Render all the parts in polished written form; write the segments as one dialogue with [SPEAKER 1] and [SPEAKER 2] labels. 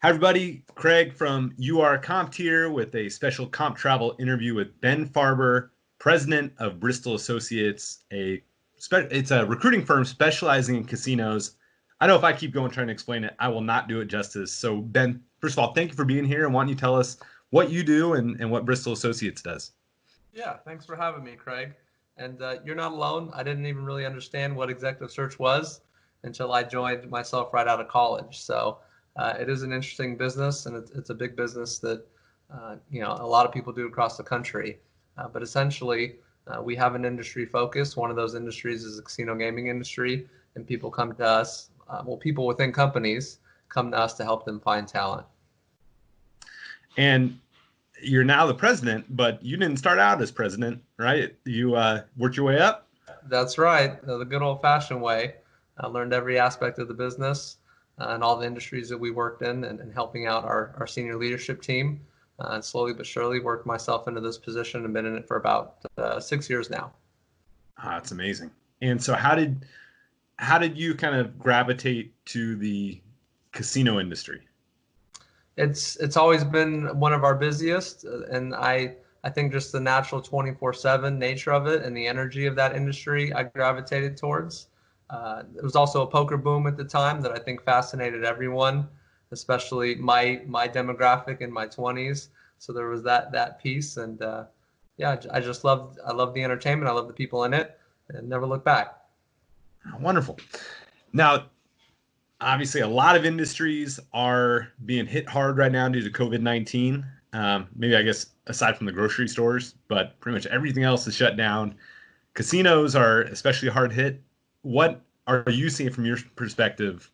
[SPEAKER 1] Hi, everybody. Craig from URComped here with a special comp travel interview with Ben Farber, president of Bristol Associates. It's a recruiting firm specializing in casinos. I know if I keep going trying to explain it, I will not do it justice. So, Ben, first of all, thank you for being here. And why don't you tell us what you do and what Bristol Associates does?
[SPEAKER 2] Yeah, thanks for having me, Craig. And you're not alone. I didn't even really understand what executive search was until I joined myself right out of college. So it is an interesting business, and it's a big business that a lot of people do across the country. But essentially, we have an industry focus. One of those industries is the casino gaming industry, and people come to us. People within companies come to us to help them find talent.
[SPEAKER 1] And you're now the president, but you didn't start out as president, right? You worked your way up?
[SPEAKER 2] That's right. The good old-fashioned way. I learned every aspect of the business and all the industries that we worked in and helping out our senior leadership team. And slowly but surely worked myself into this position and been in it for about 6 years now.
[SPEAKER 1] That's amazing. And so how did you kind of gravitate to the casino industry?
[SPEAKER 2] It's always been one of our busiest, and I think just the natural 24/7 nature of it and the energy of that industry I gravitated towards. There was also a poker boom at the time that I think fascinated everyone, especially my demographic in my 20s. So there was that piece, and I love the entertainment. I love the people in it, and never look back.
[SPEAKER 1] Wonderful. Now, obviously, a lot of industries are being hit hard right now due to COVID-19. Maybe, I guess, aside from the grocery stores, but pretty much everything else is shut down. Casinos are especially hard hit. What are you seeing from your perspective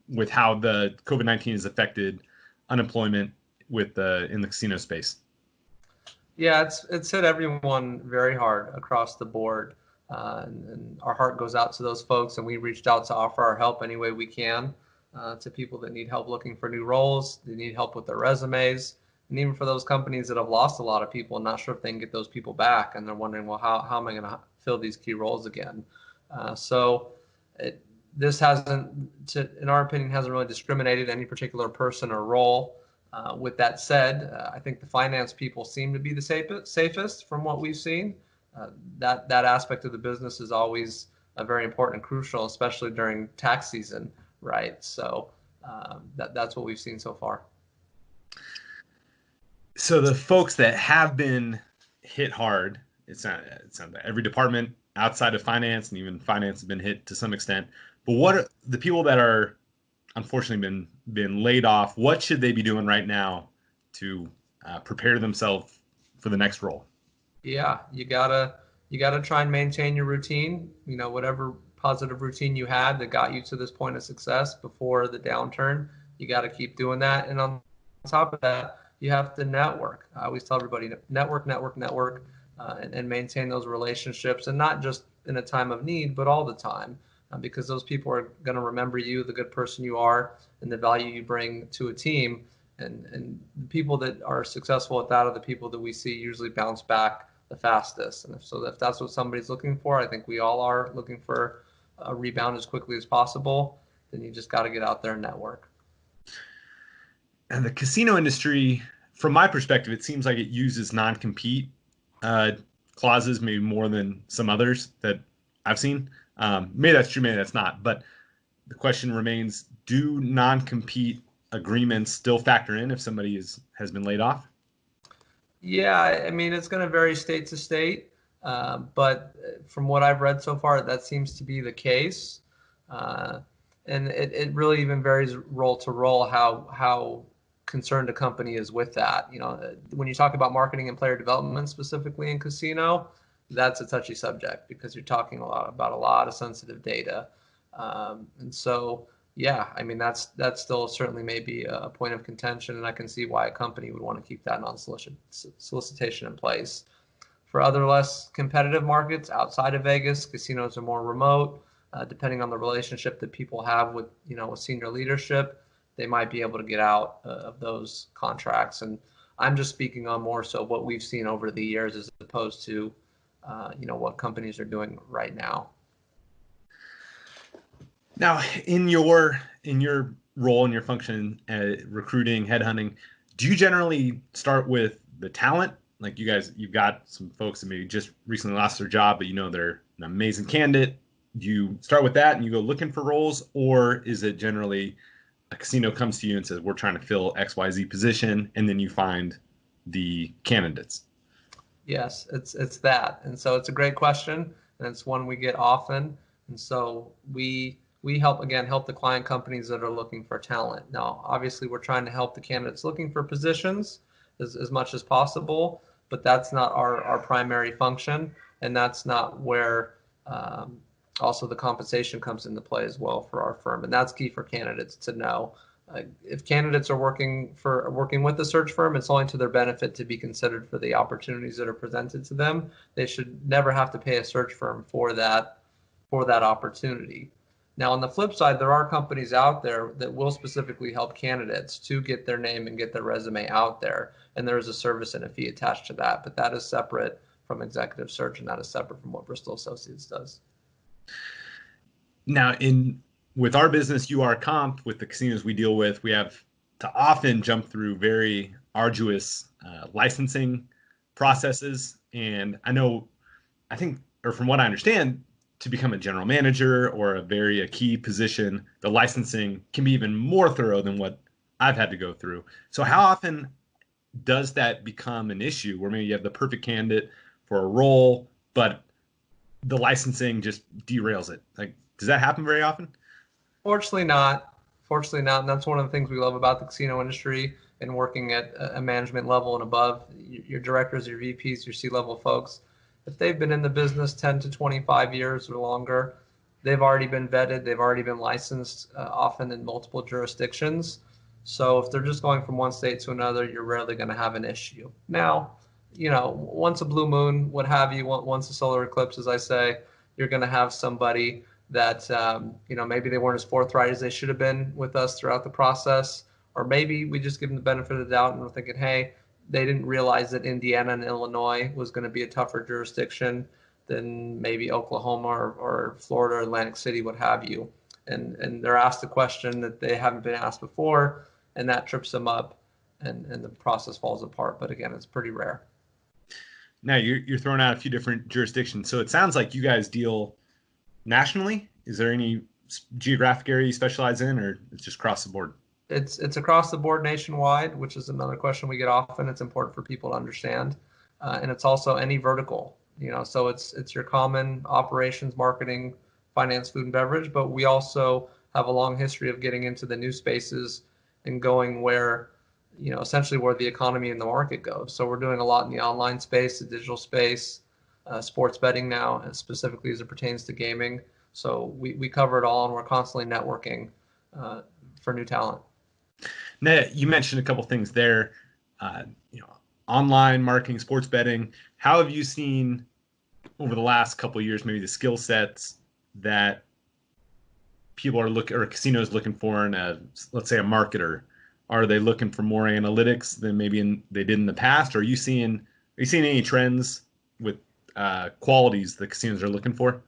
[SPEAKER 1] with how the COVID-19 has affected unemployment in the casino space?
[SPEAKER 2] Yeah, it's hit everyone very hard across the board. And our heart goes out to those folks, and we reached out to offer our help any way we can to people that need help looking for new roles, they need help with their resumes, and even for those companies that have lost a lot of people and not sure if they can get those people back, and they're wondering, well, how am I going to fill these key roles again? This in our opinion, hasn't really discriminated any particular person or role. With that said, I think the finance people seem to be the safest from what we've seen. That aspect of the business is always very important and crucial, especially during tax season, right? So that's what we've seen so far.
[SPEAKER 1] So the folks that have been hit hard, it's not every department outside of finance, and even finance has been hit to some extent. But what are the people that are unfortunately been laid off? What should they be doing right now to prepare themselves for the next role?
[SPEAKER 2] Yeah, you gotta try and maintain your routine. Whatever positive routine you had that got you to this point of success before the downturn, you got to keep doing that. And on top of that, you have to network. I always tell everybody, network, and maintain those relationships, and not just in a time of need, but all the time, because those people are going to remember you, the good person you are, and the value you bring to a team. And the people that are successful at that are the people that we see usually bounce back the fastest. And if that's what somebody's looking for, I think we all are looking for a rebound as quickly as possible. Then you just got to get out there and network.
[SPEAKER 1] And the casino industry, from my perspective, it seems like it uses non-compete clauses maybe more than some others that I've seen. Maybe that's true, maybe that's not. But the question remains, do non-compete agreements still factor in if somebody has been laid off?
[SPEAKER 2] Yeah, I mean, it's going to vary state to state, but from what I've read so far, that seems to be the case. And it really even varies role to role how concerned a company is with that. When you talk about marketing and player development specifically in casino, that's a touchy subject because you're talking about a lot of sensitive data. And so, yeah, I mean, that's still certainly maybe a point of contention, and I can see why a company would want to keep that non-solicitation in place. For other less competitive markets outside of Vegas, casinos are more remote. Depending on the relationship that people have with senior leadership, they might be able to get out of those contracts. And I'm just speaking on more so what we've seen over the years as opposed to what companies are doing right now.
[SPEAKER 1] Now, in your role in your function, recruiting, headhunting, do you generally start with the talent? Like you've got some folks that maybe just recently lost their job, but you know they're an amazing candidate. Do you start with that and you go looking for roles, or is it generally a casino comes to you and says, we're trying to fill XYZ position, and then you find the candidates?
[SPEAKER 2] Yes, it's that. And so it's a great question, and it's one we get often. And so we help the client companies that are looking for talent. Now, obviously, we're trying to help the candidates looking for positions as much as possible, but that's not our primary function, and that's not where also the compensation comes into play as well for our firm. And that's key for candidates to know. If candidates are working with the search firm, it's only to their benefit to be considered for the opportunities that are presented to them. They should never have to pay a search firm for that opportunity. Now, on the flip side, there are companies out there that will specifically help candidates to get their name and get their resume out there, and there is a service and a fee attached to that. But that is separate from executive search, and that is separate from what Bristol Associates does.
[SPEAKER 1] Now, with our business, URComped, with the casinos we deal with, we have to often jump through very arduous licensing processes. And I think, or from what I understand, to become a general manager or a key position, the licensing can be even more thorough than what I've had to go through. So how often does that become an issue where maybe you have the perfect candidate for a role, but the licensing just derails it? Like, does that happen very often?
[SPEAKER 2] Fortunately not. Fortunately not. And that's one of the things we love about the casino industry and working at a management level and above. Your directors, your VPs, your C-level folks, if they've been in the business 10 to 25 years or longer, they've already been vetted. They've already been licensed, often in multiple jurisdictions. So if they're just going from one state to another, you're rarely going to have an issue. Now, once a blue moon, what have you, once a solar eclipse, as I say, you're going to have somebody that, maybe they weren't as forthright as they should have been with us throughout the process. Or maybe we just give them the benefit of the doubt and we're thinking, hey, they didn't realize that Indiana and Illinois was going to be a tougher jurisdiction than maybe Oklahoma or Florida or Atlantic City, what have you. And they're asked a question that they haven't been asked before, and that trips them up, and the process falls apart. But again, it's pretty rare.
[SPEAKER 1] Now you're throwing out a few different jurisdictions. So it sounds like you guys deal nationally. Is there any geographic area you specialize in, or it's just across the board?
[SPEAKER 2] It's across the board nationwide, which is another question we get often. It's important for people to understand. And it's also any vertical, so it's your common operations, marketing, finance, food and beverage, but we also have a long history of getting into the new spaces and going where, essentially where the economy and the market goes. So we're doing a lot in the online space, the digital space, sports betting now, and specifically as it pertains to gaming. So we cover it all, and we're constantly networking for new talent.
[SPEAKER 1] Now, you mentioned a couple things there, online marketing, sports betting. How have you seen over the last couple of years, maybe the skill sets that people are looking, or casinos looking for in let's say a marketer? Are they looking for more analytics than maybe they did in the past? Or are you seeing any trends with qualities the casinos are looking for?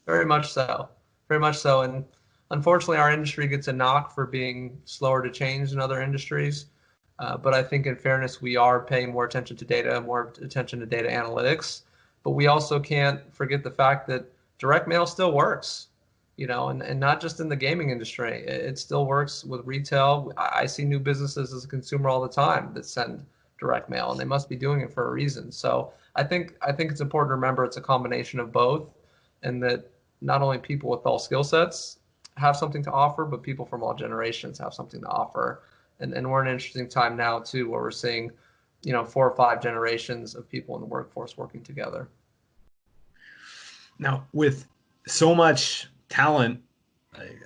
[SPEAKER 2] Very much so. Very much so. And unfortunately, our industry gets a knock for being slower to change than other industries. But I think in fairness, we are paying more attention to data, more attention to data analytics. But we also can't forget the fact that direct mail still works, and not just in the gaming industry. It still works with retail. I see new businesses as a consumer all the time that send direct mail, and they must be doing it for a reason. So I think it's important to remember it's a combination of both, and that not only people with all skill sets have something to offer, but people from all generations have something to offer. And we're in an interesting time now too, where we're seeing, 4 or 5 generations of people in the workforce working together.
[SPEAKER 1] Now, with so much talent,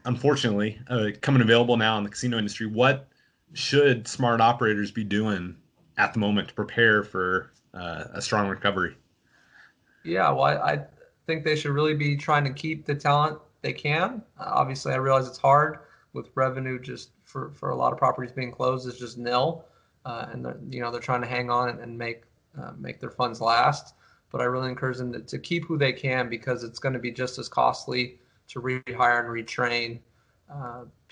[SPEAKER 1] unfortunately, coming available now in the casino industry, what should smart operators be doing at the moment to prepare for a strong recovery?
[SPEAKER 2] Yeah, well, I think they should really be trying to keep the talent they can. Obviously, I realize it's hard with revenue just for a lot of properties being closed is just nil, and they're trying to hang on and make their funds last. But I really encourage them to keep who they can, because it's going to be just as costly to rehire and retrain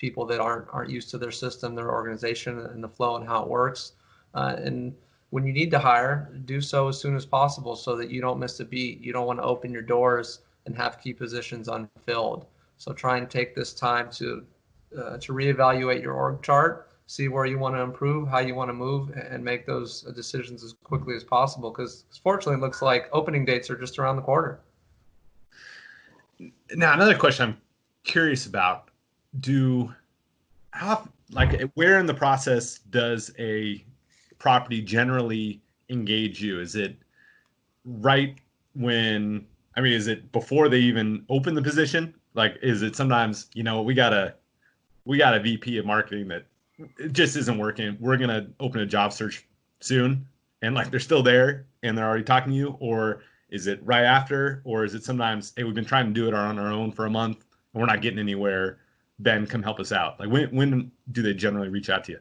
[SPEAKER 2] people that aren't used to their system, their organization, and the flow and how it works. And when you need to hire, do so as soon as possible so that you don't miss a beat. You don't want to open your doors and have key positions unfilled. So try and take this time to reevaluate your org chart, see where you want to improve, how you want to move, and make those decisions as quickly as possible. Because fortunately, it looks like opening dates are just around the corner.
[SPEAKER 1] Now, another question I'm curious about: where in the process does a property generally engage you? Is it right when? I mean, is it before they even open the position? Like, is it sometimes, we got a VP of marketing that it just isn't working. We're going to open a job search soon. And like, they're still there and they're already talking to you, or is it right after, or is it sometimes, hey, we've been trying to do it on our own for a month and we're not getting anywhere. Ben, come help us out. Like, when do they generally reach out to you?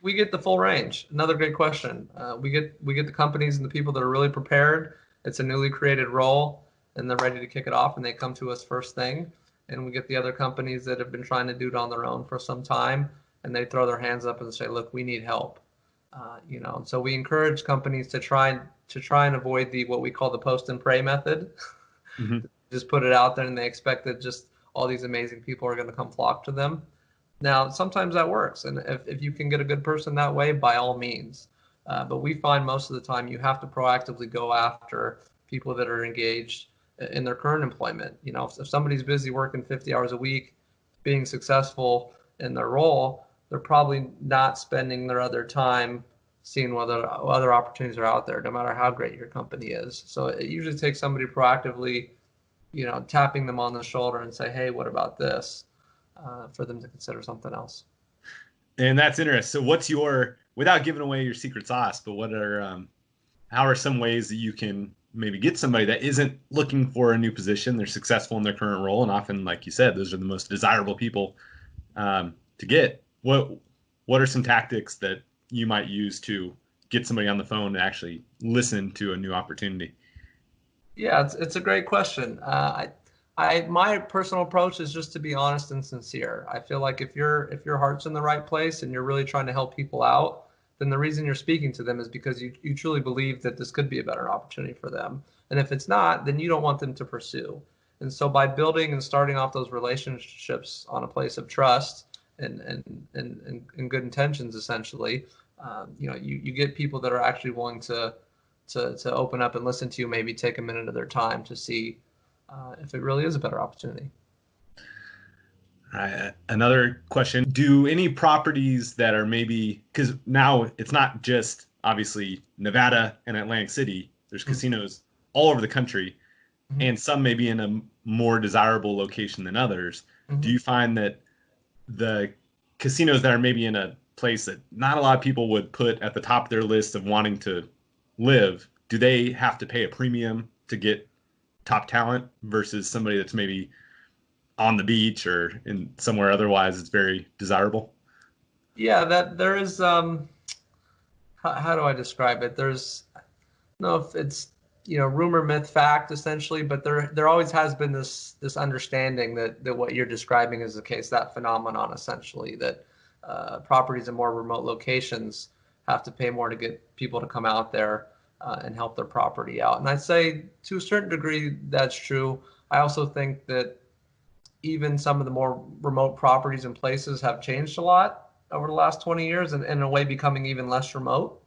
[SPEAKER 2] We get the full range. Another great question. We get the companies and the people that are really prepared. It's a newly created role and they're ready to kick it off and they come to us first thing. And we get the other companies that have been trying to do it on their own for some time and they throw their hands up and say, look, we need help. So we encourage companies to try and avoid what we call the post and pray method. Mm-hmm. Just put it out there and they expect that just all these amazing people are going to come flock to them. Now, sometimes that works. And if you can get a good person that way, by all means. But we find most of the time you have to proactively go after people that are engaged in their current employment. If somebody's busy working 50 hours a week, being successful in their role, they're probably not spending their other time seeing whether other opportunities are out there, no matter how great your company is. So it usually takes somebody proactively, tapping them on the shoulder and say, hey, what about this? For them to consider something else.
[SPEAKER 1] And that's interesting. So without giving away your secret sauce, but how are some ways that you can maybe get somebody that isn't looking for a new position, they're successful in their current role, and often, like you said, those are the most desirable people to get. What are some tactics that you might use to get somebody on the phone and actually listen to a new opportunity?
[SPEAKER 2] Yeah, it's a great question. My personal approach is just to be honest and sincere. I feel like if your heart's in the right place and you're really trying to help people out, then the reason you're speaking to them is because you truly believe that this could be a better opportunity for them. And if it's not, then you don't want them to pursue. And so by building and starting off those relationships on a place of trust and good intentions, essentially, you get people that are actually willing to open up and listen to you, maybe take a minute of their time to see if it really is a better opportunity.
[SPEAKER 1] Another question, do any properties that are maybe, because now it's not just obviously Nevada and Atlantic City, there's mm-hmm. casinos all over the country, mm-hmm. and some may be in a more desirable location than others. Mm-hmm. Do you find that the casinos that are maybe in a place that not a lot of people would put at the top of their list of wanting to live, do they have to pay a premium to get top talent versus somebody that's maybe on the beach or in somewhere otherwise it's very desirable?
[SPEAKER 2] Yeah, that there is how do I describe it? There's, I don't know if it's rumor, myth, fact essentially, but there always has been this understanding that what you're describing is the case, that phenomenon essentially, that properties in more remote locations have to pay more to get people to come out there and help their property out. And I'd say to a certain degree that's true. I also think that even some of the more remote properties and places have changed a lot over the last 20 years and in a way becoming even less remote,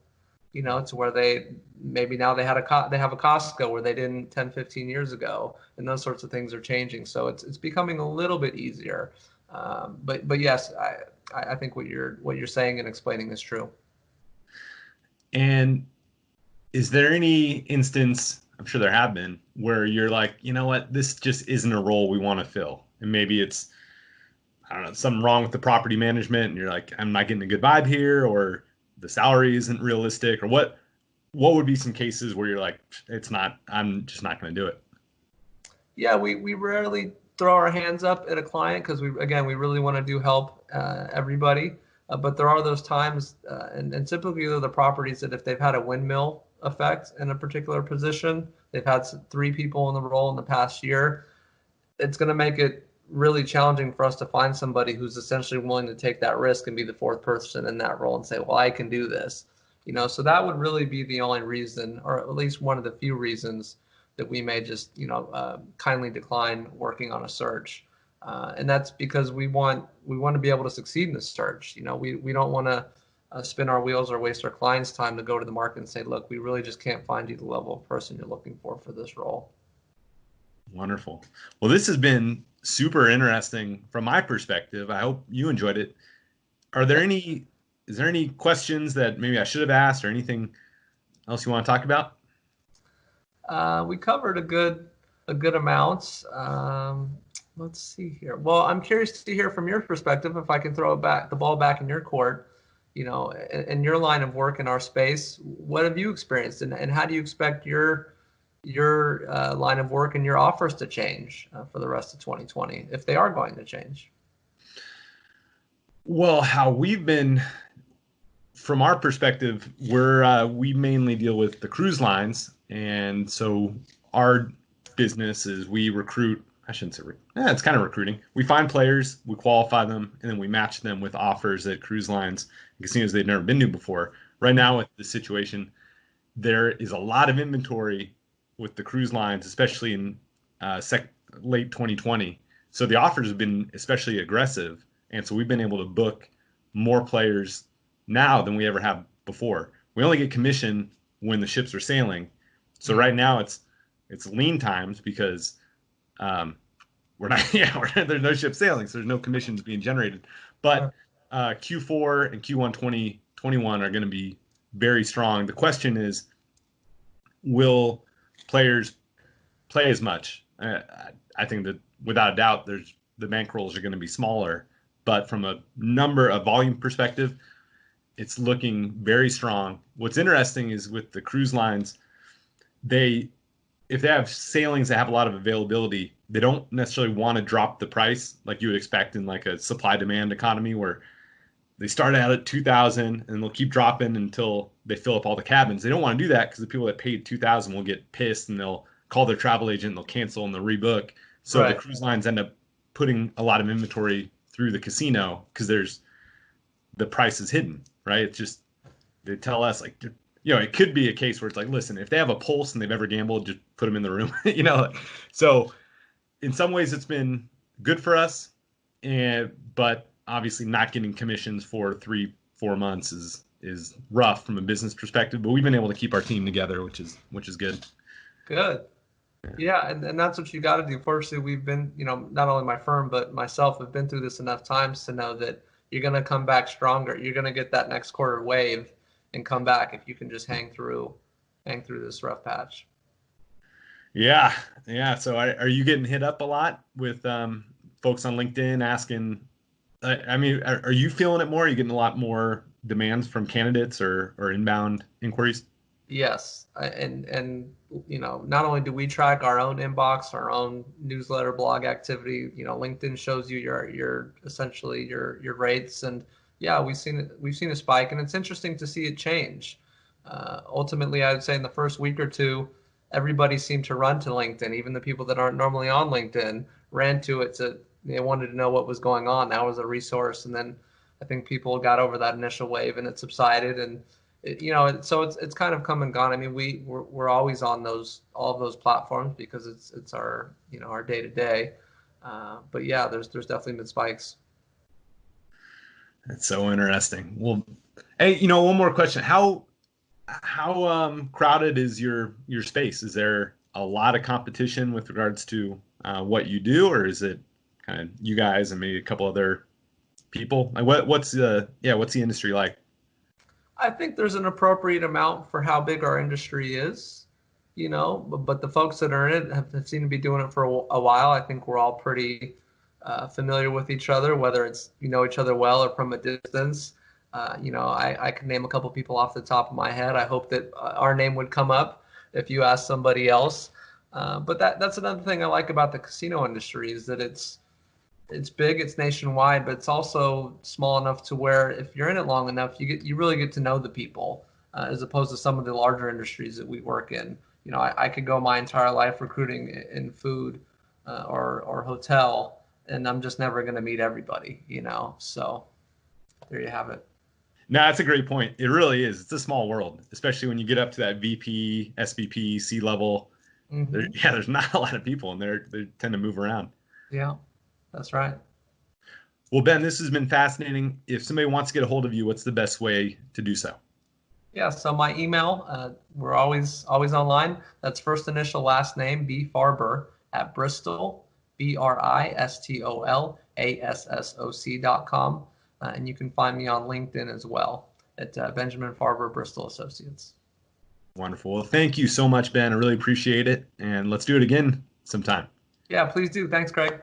[SPEAKER 2] to where they maybe now they have a Costco where they didn't 10, 15 years ago, and those sorts of things are changing. So it's becoming a little bit easier. But yes, I think what you're saying and explaining is true.
[SPEAKER 1] And is there any instance, I'm sure there have been, where you're like, you know what, this just isn't a role we want to fill? And maybe it's, I don't know, something wrong with the property management, and you're like, I'm not getting a good vibe here, or the salary isn't realistic, or what would be some cases where you're like, I'm just not going to do it? Yeah,
[SPEAKER 2] we rarely throw our hands up at a client because we really want to help everybody. But there are those times, and typically they're the properties that if they've had a windmill effect in a particular position, they've had 3 people in the role in the past year, it's going to make it really challenging for us to find somebody who's essentially willing to take that risk and be the fourth person in that role and say, well, I can do this. So that would really be the only reason, or at least one of the few reasons that we may just, kindly decline working on a search. And that's because we want to be able to succeed in the search. We don't want to spin our wheels or waste our clients' time to go to the market and say, look, we really just can't find you the level of person you're looking for this role.
[SPEAKER 1] Wonderful. Well, this has been super interesting from my perspective. I hope you enjoyed it. Is there any questions that maybe I should have asked or anything else you want to talk about?
[SPEAKER 2] We covered a good amount. Let's see here. Well, I'm curious to hear from your perspective, if I can throw the ball back in your court, in your line of work in our space. What have you experienced, and how do you expect your line of work and your offers to change for the rest of 2020, if they are going to change?
[SPEAKER 1] Well, how we've been, from our perspective, we mainly deal with the cruise lines, and so our business is we recruit. I shouldn't say it's kind of recruiting. We find players, we qualify them, and then we match them with offers at cruise lines and casinos they've never been to before. Right now, with the situation, there is a lot of inventory with the cruise lines, especially in late 2020. So the offers have been especially aggressive, and so we've been able to book more players now than we ever have before. We only get commission when the ships are sailing. So right now it's lean times because there's no ship sailing, so there's no commissions being generated. But Q4 and Q1 2021 are going to be very strong. The question is, will players play as much? I think that without a doubt, the bankrolls are going to be smaller, but from a volume perspective, it's looking very strong. What's interesting is with the cruise lines, if they have sailings that have a lot of availability, they don't necessarily want to drop the price like you would expect in like a supply-demand economy where they start out at $2,000 and they'll keep dropping until they fill up all the cabins. They don't want to do that because the people that paid $2,000 will get pissed and they'll call their travel agent and they'll cancel and they'll rebook. So The cruise lines end up putting a lot of inventory through the casino because the price is hidden, right? It's just, they tell us like, it could be a case where it's like, listen, if they have a pulse and they've ever gambled, just put them in the room, So in some ways it's been good for us, but obviously not getting commissions for 3-4 months is rough from a business perspective, but we've been able to keep our team together, which is good.
[SPEAKER 2] Good. Yeah, and that's what you got to do. Fortunately, we've been, not only my firm, but myself have been through this enough times to know that you're going to come back stronger. You're going to get that next quarter wave and come back if you can just hang through this rough patch.
[SPEAKER 1] Yeah. So are you getting hit up a lot with folks on LinkedIn asking, are you feeling it more? Are you getting a lot more demands from candidates or inbound inquiries?
[SPEAKER 2] Yes. And not only do we track our own inbox, our own newsletter, blog activity, LinkedIn shows you your essentially your rates. And yeah, we've seen a spike, and it's interesting to see it change. Ultimately, I would say in the first week or two, everybody seemed to run to LinkedIn. Even the people that aren't normally on LinkedIn ran to it. They wanted to know what was going on. That was a resource. And then I think people got over that initial wave and it subsided. And so it's kind of come and gone. I mean, we're always on all of those platforms because it's our our day to day. But yeah, there's definitely been spikes.
[SPEAKER 1] That's so interesting. Well, hey, one more question. How crowded is your space? Is there a lot of competition with regards to what you do, or is it kind of you guys and maybe a couple other people? Like what's the industry like?
[SPEAKER 2] I think there's an appropriate amount for how big our industry is, but the folks that are in it have seemed to be doing it for a while. I think we're all pretty familiar with each other, whether it's each other well or from a distance. I can name a couple people off the top of my head. I hope that our name would come up if you ask somebody else. But that's another thing I like about the casino industry is that it's big, it's nationwide, but it's also small enough to where if you're in it long enough, you really get to know the people, as opposed to some of the larger industries that we work in. I could go my entire life recruiting in food or hotel, and I'm just never going to meet everybody, So there you have it.
[SPEAKER 1] No, that's a great point. It really is. It's a small world, especially when you get up to that VP, SVP, C level.
[SPEAKER 2] Mm-hmm.
[SPEAKER 1] There's not a lot of people, and they tend to move around.
[SPEAKER 2] Yeah, that's right.
[SPEAKER 1] Well, Ben, this has been fascinating. If somebody wants to get a hold of you, what's the best way to do so?
[SPEAKER 2] Yeah, so my email, we're always online. That's first initial last name, B Farber at Bristol, BRISTOLASSOC.com. And you can find me on LinkedIn as well at Benjamin Farber, Bristol Associates.
[SPEAKER 1] Wonderful. Well, thank you so much, Ben. I really appreciate it. And let's do it again sometime.
[SPEAKER 2] Yeah, please do. Thanks, Craig.